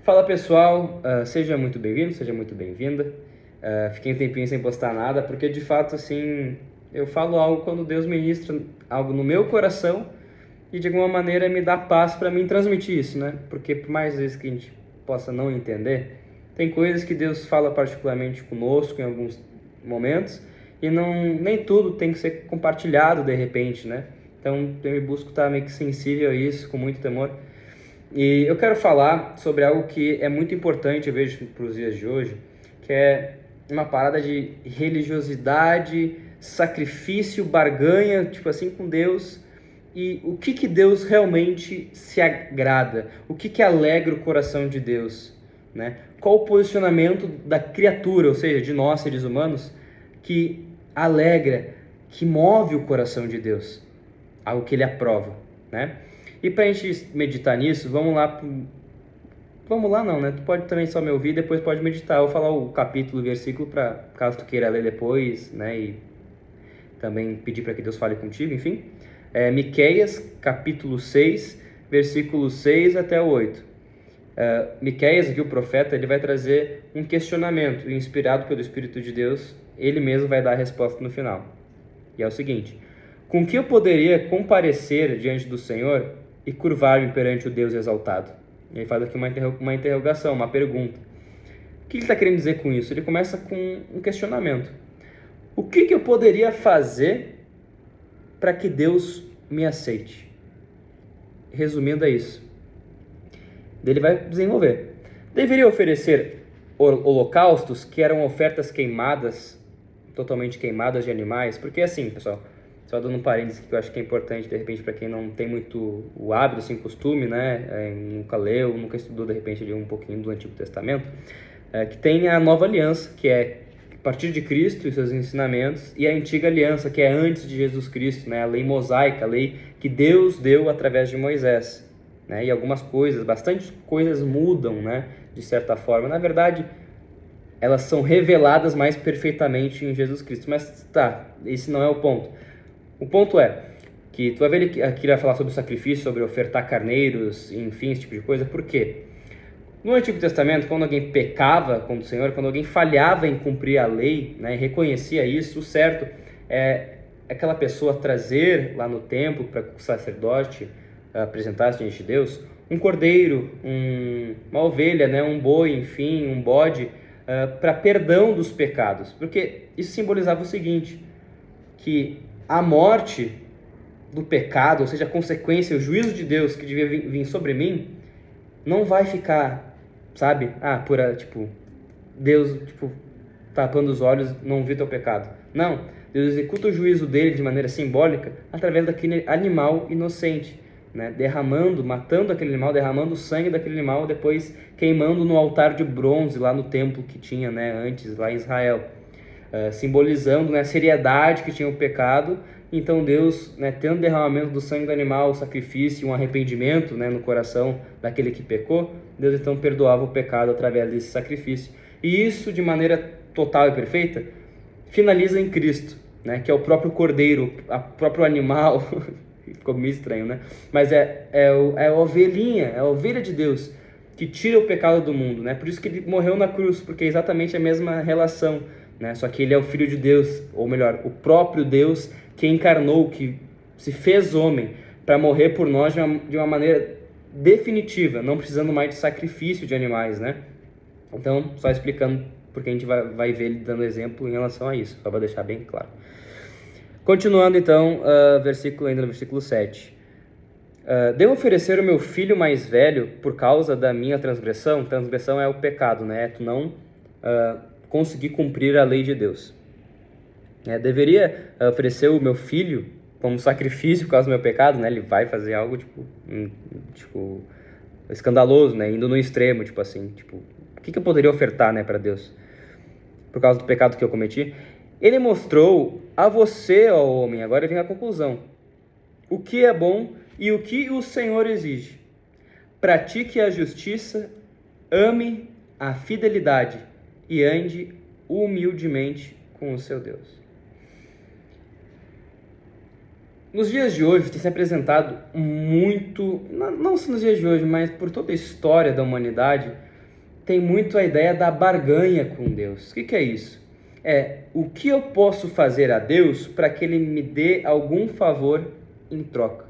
Fala pessoal, seja muito bem-vindo, seja muito bem-vinda. Fiquei um tempinho sem postar nada, porque de fato assim, eu falo algo quando Deus ministra algo no meu coração e de alguma maneira me dá paz para mim transmitir isso, né? Porque por mais vezes que a gente possa não entender, tem coisas que Deus fala particularmente conosco em alguns momentos e nem tudo tem que ser compartilhado de repente, né? Então eu busco estar meio que sensível a isso, com muito temor. E eu quero falar sobre algo que é muito importante, eu vejo para os dias de hoje, que é uma parada de religiosidade, sacrifício, barganha, tipo assim, com Deus. E o que Deus realmente se agrada? O que alegra o coração de Deus? Né? Qual o posicionamento da criatura, ou seja, de nós, seres humanos, que alegra, que move o coração de Deus? Algo que Ele aprova, né? E para a gente meditar nisso, vamos lá não, né? Tu pode também só me ouvir, depois pode meditar. Eu vou falar o capítulo, o versículo, para caso tu queira ler depois, né? E também pedir para que Deus fale contigo, enfim. Miqueias, capítulo 6, versículos 6 até o 8. Miqueias, aqui o profeta, ele vai trazer um questionamento, inspirado pelo Espírito de Deus, ele mesmo vai dar a resposta no final. E é o seguinte: com que eu poderia comparecer diante do Senhor e curvar-me perante o Deus exaltado? E ele faz aqui uma interrogação, uma pergunta. O que ele está querendo dizer com isso? Ele começa com um questionamento. O que eu poderia fazer para que Deus me aceite? Resumindo, é isso. Ele vai desenvolver. Deveria oferecer holocaustos, que eram ofertas queimadas, totalmente queimadas de animais, porque assim, pessoal, só dando um parênteses que eu acho que é importante, de repente, para quem não tem muito o hábito, assim, costume, né, nunca leu, nunca estudou, de repente, ali um pouquinho do Antigo Testamento, que tem a Nova Aliança, que é a partir de Cristo e seus ensinamentos, e a Antiga Aliança, que é antes de Jesus Cristo, né, a lei mosaica, a lei que Deus deu através de Moisés, né, e algumas coisas, bastante coisas mudam, né, de certa forma. Na verdade, elas são reveladas mais perfeitamente em Jesus Cristo, mas tá, esse não é o ponto. O ponto é que tu vai ver ele aqui vai falar sobre o sacrifício, sobre ofertar carneiros, enfim, esse tipo de coisa. Por quê? No Antigo Testamento, quando alguém pecava contra o Senhor, quando alguém falhava em cumprir a lei, né, e reconhecia isso, o certo é aquela pessoa trazer lá no templo para o sacerdote apresentar-se diante de Deus um cordeiro, uma ovelha, né, um boi, enfim, um bode, para perdão dos pecados. Porque isso simbolizava o seguinte, que a morte do pecado, ou seja, a consequência, o juízo de Deus que devia vir sobre mim, não vai ficar, sabe, Deus, tapando os olhos, não viu teu pecado. Não, Deus executa o juízo dele de maneira simbólica através daquele animal inocente, né, matando aquele animal, derramando o sangue daquele animal, depois queimando no altar de bronze lá no templo que tinha, né, antes lá em Israel. Simbolizando, né, a seriedade que tinha o pecado. Então Deus, né, tendo o derramamento do sangue do animal, o sacrifício, um arrependimento, né, no coração daquele que pecou, Deus então perdoava o pecado através desse sacrifício. E isso, de maneira total e perfeita, finaliza em Cristo, né, que é o próprio cordeiro, o próprio animal. Ficou meio estranho, né? Mas é a ovelhinha, é a ovelha de Deus que tira o pecado do mundo, né? Por isso que ele morreu na cruz, porque é exatamente a mesma relação, né? Só que ele é o Filho de Deus, ou melhor, o próprio Deus que encarnou, que se fez homem para morrer por nós de uma maneira definitiva, não precisando mais de sacrifício de animais, né? Então, só explicando, porque a gente vai ver ele dando exemplo em relação a isso, só para deixar bem claro. Continuando então, ainda no versículo 7. Devo oferecer o meu filho mais velho por causa da minha transgressão? Transgressão é o pecado, né? É tu não conseguir cumprir a lei de Deus. Deveria oferecer o meu filho como sacrifício por causa do meu pecado, né? Ele vai fazer algo escandaloso, né? Indo no extremo, o que eu poderia ofertar, né, para Deus por causa do pecado que eu cometi? Ele mostrou a você, ó homem, agora vem a conclusão, o que é bom e o que o Senhor exige. Pratique a justiça, ame a fidelidade e ande humildemente com o seu Deus. Nos dias de hoje tem se apresentado muito, não só nos dias de hoje, mas por toda a história da humanidade, tem muito a ideia da barganha com Deus. O que é isso? É o que eu posso fazer a Deus para que Ele me dê algum favor em troca.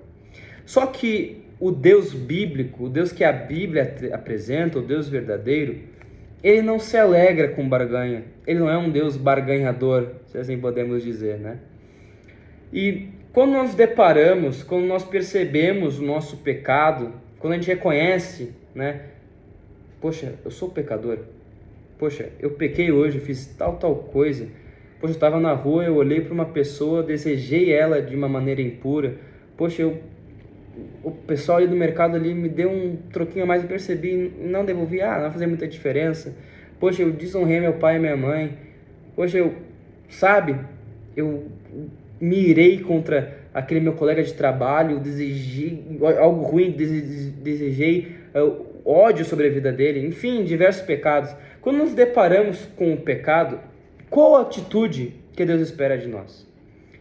Só que o Deus bíblico, o Deus que a Bíblia apresenta, o Deus verdadeiro, Ele não se alegra com barganha. Ele não é um Deus barganhador, se assim podemos dizer, né? E quando nós deparamos, quando nós percebemos o nosso pecado, quando a gente reconhece, né? Poxa, eu sou pecador. Poxa, eu pequei hoje, fiz tal coisa. Poxa, eu estava na rua, eu olhei para uma pessoa, desejei ela de uma maneira impura. Poxa, o pessoal ali do mercado ali me deu um troquinho a mais e percebi, não devolvi, não vai fazer muita diferença. Poxa, eu desonrei meu pai e minha mãe. Poxa, eu me irei contra aquele meu colega de trabalho, desejei algo ruim, desejei ódio sobre a vida dele, enfim, diversos pecados. Quando nos deparamos com o pecado, qual a atitude que Deus espera de nós?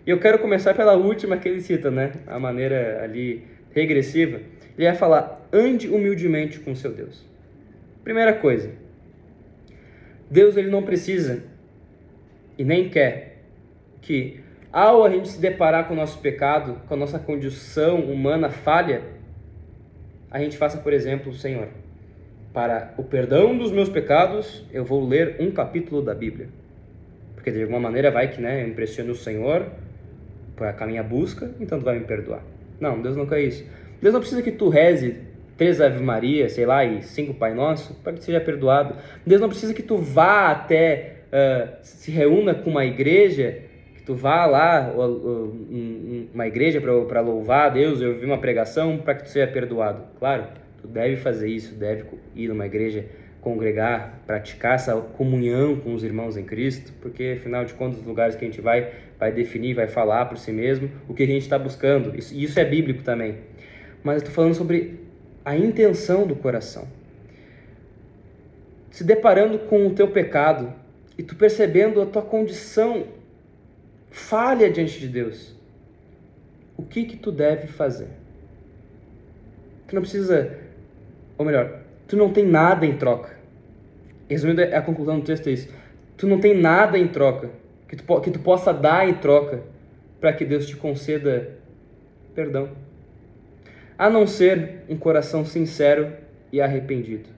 E eu quero começar pela última que ele cita, né? A maneira ali regressiva. Ele vai falar, ande humildemente com seu Deus. Primeira coisa, Deus ele não precisa e nem quer que, ao a gente se deparar com o nosso pecado, com a nossa condição humana falha, a gente faça, por exemplo, Senhor, para o perdão dos meus pecados, eu vou ler um capítulo da Bíblia. Porque de alguma maneira vai que, né, eu impressione o Senhor para a minha busca, então tu vai me perdoar. Não, Deus não quer isso. Deus não precisa que tu reze 3 Ave Maria, sei lá, e 5 Pai Nosso, para que tu seja perdoado. Deus não precisa que tu vá até, se reúna com uma igreja, que tu vá lá, uma igreja para louvar a Deus, eu ouvi uma pregação para que tu seja perdoado. Claro, tu deve fazer isso, deve ir numa igreja, congregar, praticar essa comunhão com os irmãos em Cristo, porque afinal de contas os lugares que a gente vai definir, vai falar por si mesmo o que a gente está buscando, isso é bíblico também. Mas eu estou falando sobre a intenção do coração. Se deparando com o teu pecado e tu percebendo a tua condição falha diante de Deus, o que tu deve fazer? Tu não precisa, ou melhor, tu não tem nada em troca. Resumindo, a conclusão do texto é isso. Tu não tem nada em troca que tu possa dar em troca para que Deus te conceda perdão, a não ser um coração sincero e arrependido.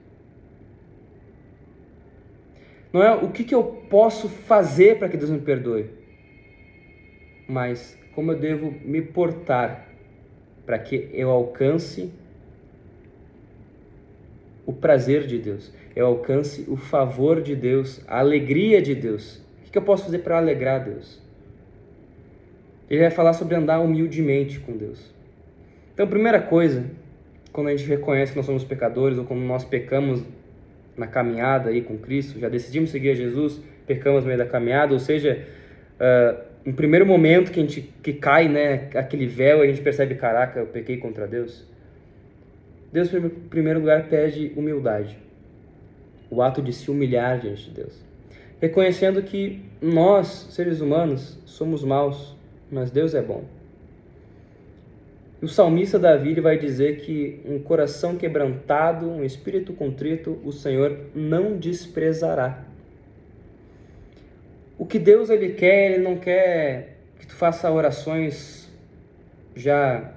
Não é o que eu posso fazer para que Deus me perdoe, mas como eu devo me portar para que eu alcance o prazer de Deus, eu alcance o favor de Deus, a alegria de Deus. O que eu posso fazer para alegrar a Deus? Ele vai falar sobre andar humildemente com Deus. Então, primeira coisa, quando a gente reconhece que nós somos pecadores, ou quando nós pecamos na caminhada aí com Cristo, já decidimos seguir a Jesus, pecamos no meio da caminhada, ou seja, no primeiro momento que cai, né, aquele véu, a gente percebe, caraca, eu pequei contra Deus. Deus, em primeiro lugar, pede humildade, o ato de se humilhar diante de Deus, reconhecendo que nós, seres humanos, somos maus, mas Deus é bom. E o salmista Davi vai dizer que um coração quebrantado, um espírito contrito, o Senhor não desprezará. O que Deus ele não quer que tu faça orações já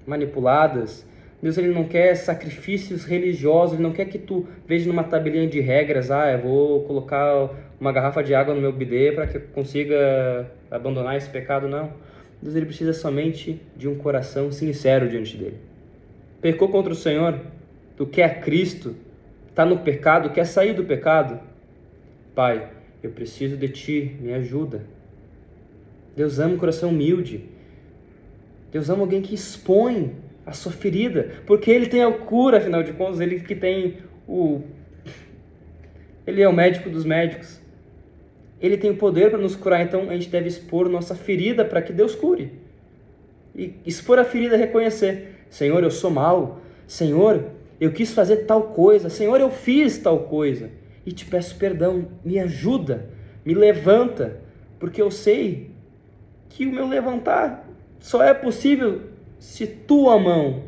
manipuladas. Deus ele não quer sacrifícios religiosos, ele não quer que tu veja numa tabelinha de regras, eu vou colocar uma garrafa de água no meu bidê para que eu consiga abandonar esse pecado, não. Deus ele precisa somente de um coração sincero diante dele. Pecou contra o Senhor, tu quer Cristo, está no pecado, quer sair do pecado? Pai, eu preciso de ti, me ajuda. Deus ama um coração humilde. Deus ama alguém que expõe a sua ferida, porque Ele tem a cura, afinal de contas, Ele que tem Ele é o médico dos médicos. Ele tem o poder para nos curar, então a gente deve expor nossa ferida para que Deus cure. E expor a ferida, reconhecer, Senhor, eu sou mau, Senhor, eu quis fazer tal coisa, Senhor, eu fiz tal coisa, e te peço perdão, me ajuda, me levanta, porque eu sei que o meu levantar só é possível se tua mão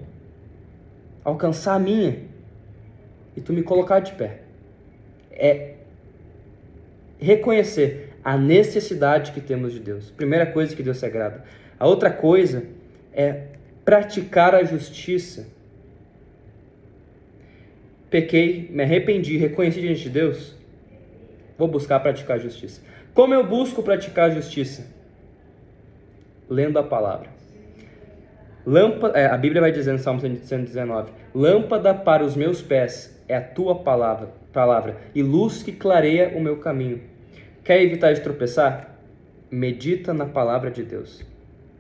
alcançar a minha e tu me colocar de pé. é reconhecer a necessidade que temos de Deus. Primeira coisa que Deus se agrada. A outra coisa é praticar a justiça. Pequei, me arrependi, reconheci diante de Deus, vou buscar praticar a justiça. Como eu busco praticar a justiça? Lendo a palavra. A Bíblia vai dizer no Salmo 119, lâmpada para os meus pés é a tua palavra e luz que clareia o meu caminho. Quer evitar de tropeçar? Medita na palavra de Deus.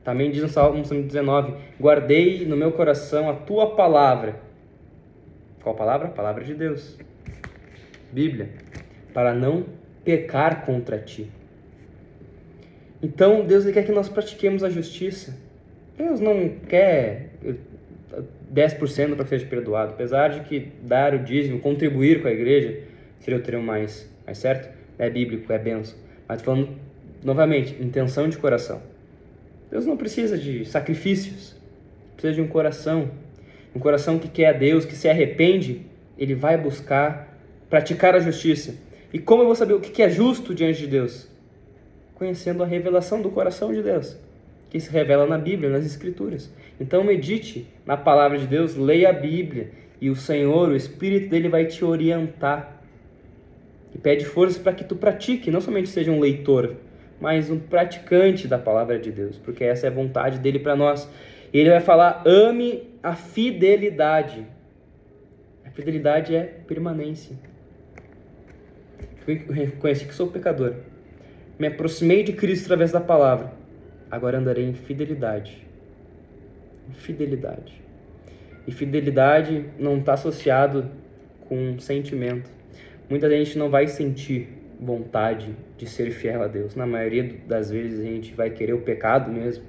Também diz no Salmo 119, guardei no meu coração a tua palavra. Qual palavra? A palavra de Deus. Bíblia. Para não pecar contra ti. Então, Deus quer que nós pratiquemos a justiça. Deus não quer 10% para que seja perdoado. Apesar de que dar o dízimo, contribuir com a igreja, seria o termo mais certo. É bíblico, é bênção. Mas falando, novamente, intenção de coração. Deus não precisa de sacrifícios. Precisa de um coração. Um coração que quer a Deus, que se arrepende, ele vai buscar praticar a justiça. E como eu vou saber o que é justo diante de Deus? Conhecendo a revelação do coração de Deus, que se revela na Bíblia, nas Escrituras. Então medite na palavra de Deus, leia a Bíblia, e o Senhor, o Espírito dele vai te orientar. E pede forças para que tu pratique, não somente seja um leitor, mas um praticante da palavra de Deus, porque essa é a vontade dele para nós. E ele vai falar, ame a fidelidade. A fidelidade é permanência. Eu reconheci que sou pecador. Me aproximei de Cristo através da palavra. Agora andarei em fidelidade. Fidelidade. E fidelidade não está associado com sentimento. Muita gente não vai sentir vontade de ser fiel a Deus. Na maioria das vezes a gente vai querer o pecado mesmo,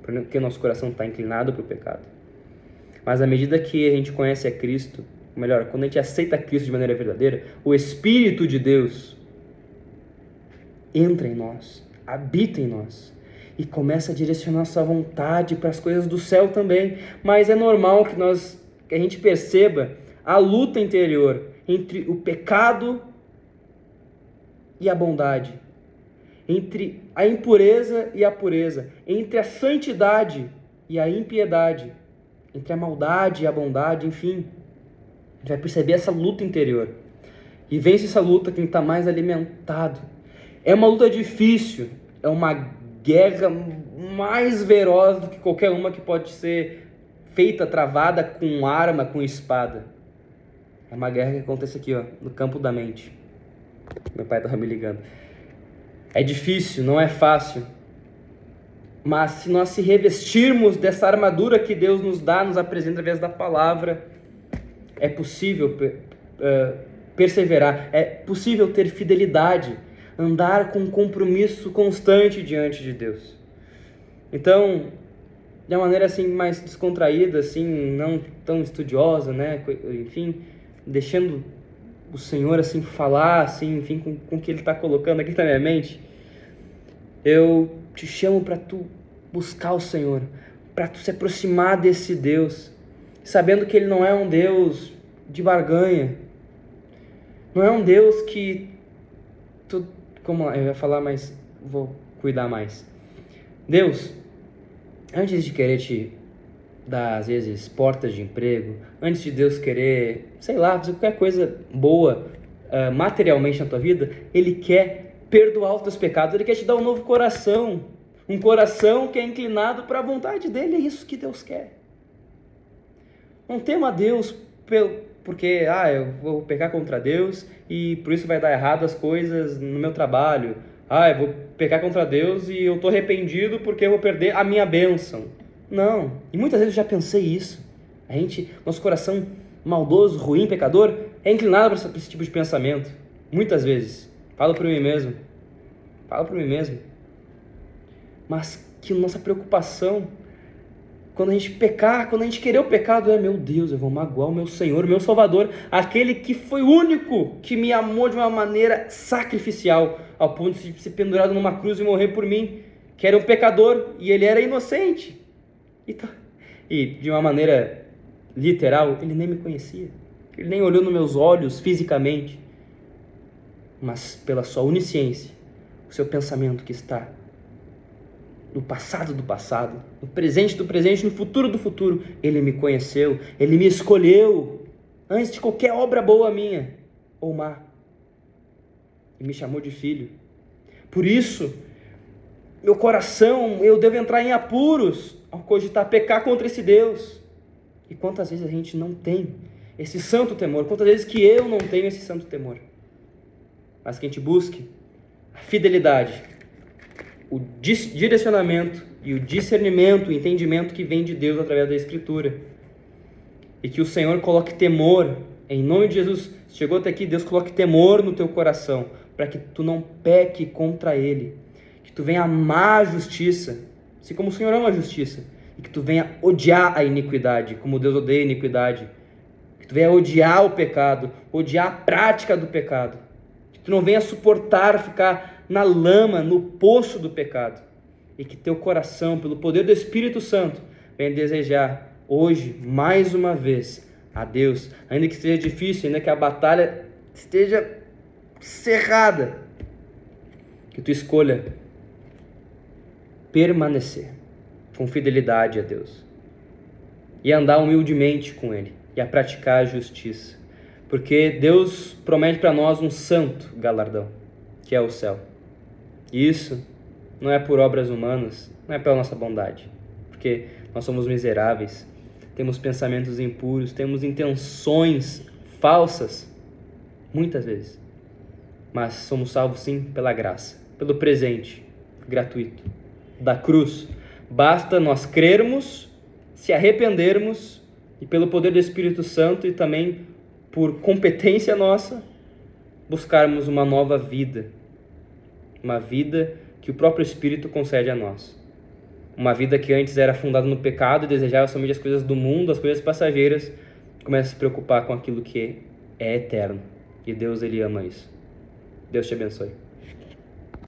porque nosso coração está inclinado para o pecado. Mas à medida que a gente conhece a Cristo, ou melhor, quando a gente aceita Cristo de maneira verdadeira, o Espírito de Deus entra em nós, habita em nós e começa a direcionar nossa vontade para as coisas do céu também. Mas é normal que a gente perceba a luta interior entre o pecado e a bondade, entre a impureza e a pureza, entre a santidade e a impiedade, entre a maldade e a bondade, enfim. A gente vai perceber essa luta interior. E vence essa luta quem está mais alimentado. É uma luta difícil, é uma guerra mais veroz do que qualquer uma que pode ser feita, travada com arma, com espada. É uma guerra que acontece aqui, ó, no campo da mente. Meu pai estava me ligando. É difícil, não é fácil. Mas se nós se revestirmos dessa armadura que Deus nos dá, nos apresenta através da palavra, é possível perseverar, é possível ter fidelidade, andar com um compromisso constante diante de Deus. Então, de uma maneira assim mais descontraída, assim, não tão estudiosa, né? Enfim, deixando o Senhor assim falar, assim, enfim, com o que Ele está colocando aqui na minha mente, eu te chamo para tu buscar o Senhor, para tu se aproximar desse Deus, sabendo que Ele não é um Deus de barganha, não é um Deus que tu, como eu ia falar, mas vou cuidar mais. Deus, antes de querer te dar, às vezes, portas de emprego, antes de Deus querer, sei lá, fazer qualquer coisa boa materialmente na tua vida, Ele quer perdoar os teus pecados, Ele quer te dar um novo coração, um coração que é inclinado para a vontade dEle. É isso que Deus quer. Não tema a Deus porque eu vou pecar contra Deus e por isso vai dar errado as coisas no meu trabalho. Eu vou pecar contra Deus e eu estou arrependido porque eu vou perder a minha bênção. Não. E muitas vezes eu já pensei isso. Nosso coração maldoso, ruim, pecador, é inclinado para esse tipo de pensamento. Muitas vezes. Falo para mim mesmo. Mas que nossa preocupação, quando a gente pecar, quando a gente querer o pecado, meu Deus, eu vou magoar o meu Senhor, o meu Salvador, aquele que foi o único que me amou de uma maneira sacrificial, ao ponto de ser pendurado numa cruz e morrer por mim, que era um pecador e ele era inocente. E de uma maneira literal, ele nem me conhecia, ele nem olhou nos meus olhos fisicamente, mas pela sua onisciência, o seu pensamento que está no passado do passado, no presente do presente, no futuro do futuro. Ele me conheceu, Ele me escolheu antes de qualquer obra boa minha ou má, e me chamou de filho. Por isso, meu coração, eu devo entrar em apuros ao cogitar pecar contra esse Deus. E quantas vezes a gente não tem esse santo temor, quantas vezes que eu não tenho esse santo temor, mas que a gente busque a fidelidade, o direcionamento e o discernimento, o entendimento que vem de Deus através da Escritura, e que o Senhor coloque temor, em nome de Jesus. Se chegou até aqui, Deus coloque temor no teu coração, para que tu não peque contra Ele, que tu venha amar a justiça, assim como o Senhor ama a justiça, e que tu venha odiar a iniquidade, como Deus odeia a iniquidade, que tu venha odiar o pecado, odiar a prática do pecado, que tu não venha suportar ficar na lama, no poço do pecado, e que teu coração, pelo poder do Espírito Santo, venha desejar hoje, mais uma vez, a Deus, ainda que seja difícil, ainda que a batalha esteja cerrada, que tu escolha permanecer com fidelidade a Deus e andar humildemente com Ele e a praticar a justiça, porque Deus promete para nós um santo galardão, que é o céu. E isso não é por obras humanas, não é pela nossa bondade, porque nós somos miseráveis, temos pensamentos impuros, temos intenções falsas, muitas vezes, mas somos salvos sim pela graça, pelo presente gratuito da cruz. Basta nós crermos, se arrependermos e pelo poder do Espírito Santo e também por competência nossa, buscarmos uma nova vida, uma vida que o próprio Espírito concede a nós. Uma vida que antes era fundada no pecado e desejava somente as coisas do mundo, as coisas passageiras, começa a se preocupar com aquilo que é eterno. E Deus, Ele ama isso. Deus te abençoe.